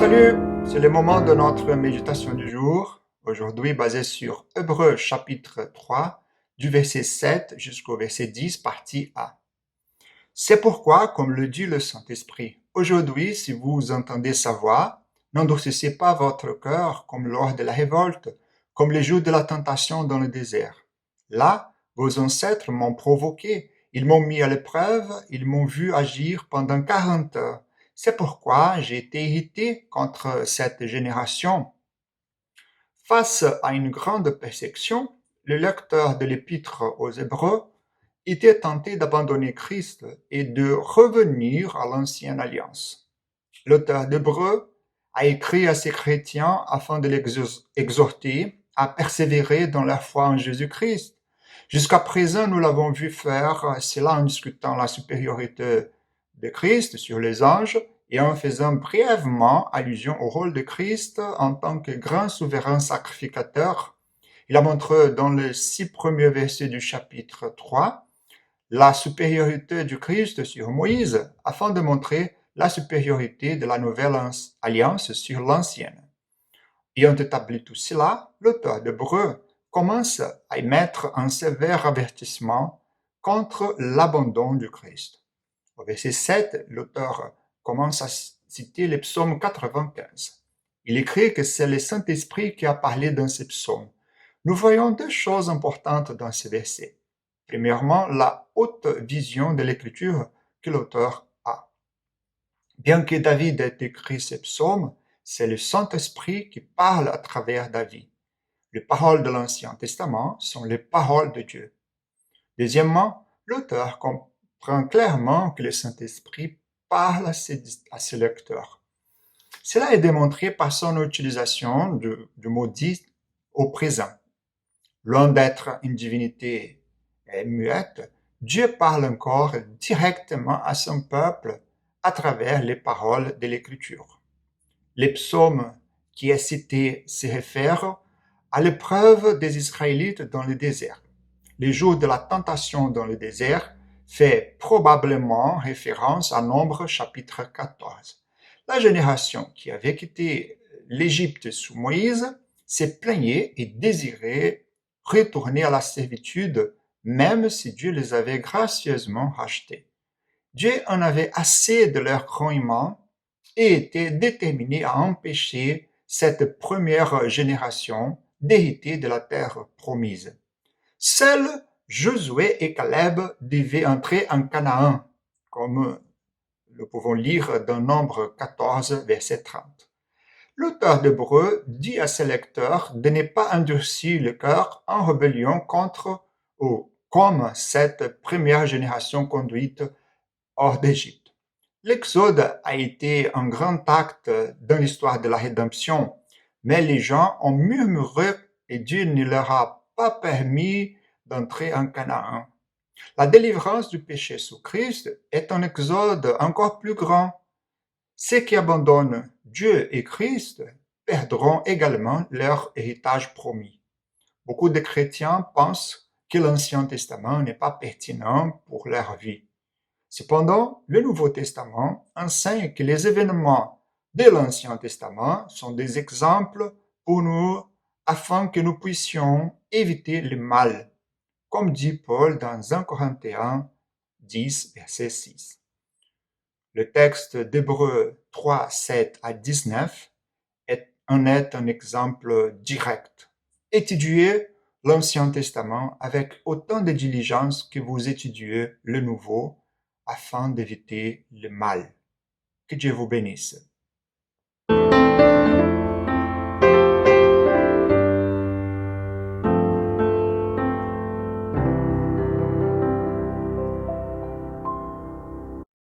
Salut, c'est le moment de notre méditation du jour, aujourd'hui basée sur Hébreux chapitre 3, du verset 7 jusqu'au verset 10, partie A. C'est pourquoi, comme le dit le Saint-Esprit, aujourd'hui, si vous entendez sa voix, n'endurcissez pas votre cœur comme lors de la révolte, comme les jours de la tentation dans le désert. Là, vos ancêtres m'ont provoqué, ils m'ont mis à l'épreuve, ils m'ont vu agir pendant 40 heures. C'est pourquoi j'ai été irrité contre cette génération. Face à une grande persécution, le lecteur de l'Épître aux Hébreux était tenté d'abandonner Christ et de revenir à l'ancienne alliance. L'auteur d'Hébreux a écrit à ces chrétiens afin de les exhorter à persévérer dans leur foi en Jésus-Christ. Jusqu'à présent, nous l'avons vu faire cela en discutant la supériorité de Christ sur les anges et en faisant brièvement allusion au rôle de Christ en tant que grand souverain sacrificateur. Il a montré dans les 6 premiers versets du chapitre 3 la supériorité du Christ sur Moïse afin de montrer la supériorité de la nouvelle alliance sur l'ancienne. Ayant établi tout cela, l'auteur d'Hébreux commence à émettre un sévère avertissement contre l'abandon du Christ. Au verset 7, l'auteur commence à citer le psaume 95. Il écrit que c'est le Saint-Esprit qui a parlé dans ce psaume. Nous voyons deux choses importantes dans ce verset. Premièrement, la haute vision de l'écriture que l'auteur a. Bien que David ait écrit ce psaume, c'est le Saint-Esprit qui parle à travers David. Les paroles de l'Ancien Testament sont les paroles de Dieu. Deuxièmement, l'auteur comprend clairement que le Saint-Esprit parle à ses lecteurs. Cela est démontré par son utilisation du mot dit au présent. Loin d'être une divinité muette, Dieu parle encore directement à son peuple à travers les paroles de l'Écriture. Les psaumes qui est cité se réfèrent à l'épreuve des Israélites dans le désert. Les jours de la tentation dans le désert fait probablement référence à Nombre chapitre 14. La génération qui avait quitté l'Égypte sous Moïse s'est plaignée et désirait retourner à la servitude, même si Dieu les avait gracieusement rachetés. Dieu en avait assez de leur grognement et était déterminé à empêcher cette première génération d'hériter de la terre promise. Seuls Josué et Caleb devaient entrer en Canaan, comme nous pouvons lire dans Nombre 14, verset 30. L'auteur d'Hébreux dit à ses lecteurs de ne pas endurcir le cœur en rébellion contre ou comme cette première génération conduite hors d'Égypte. L'Exode a été un grand acte dans l'histoire de la rédemption, mais les gens ont murmuré et Dieu ne leur a pas permis d'entrer en Canaan. La délivrance du péché sous Christ est un exode encore plus grand. Ceux qui abandonnent Dieu et Christ perdront également leur héritage promis. Beaucoup de chrétiens pensent que l'Ancien Testament n'est pas pertinent pour leur vie. Cependant, le Nouveau Testament enseigne que les événements de l'Ancien Testament sont des exemples pour nous afin que nous puissions éviter le mal, comme dit Paul dans 1 Corinthiens 10, verset 6. Le texte d'Hébreux 3, 7 à 19 en est un exemple direct. Étudiez l'Ancien Testament avec autant de diligence que vous étudiez le Nouveau afin d'éviter le mal. Que Dieu vous bénisse.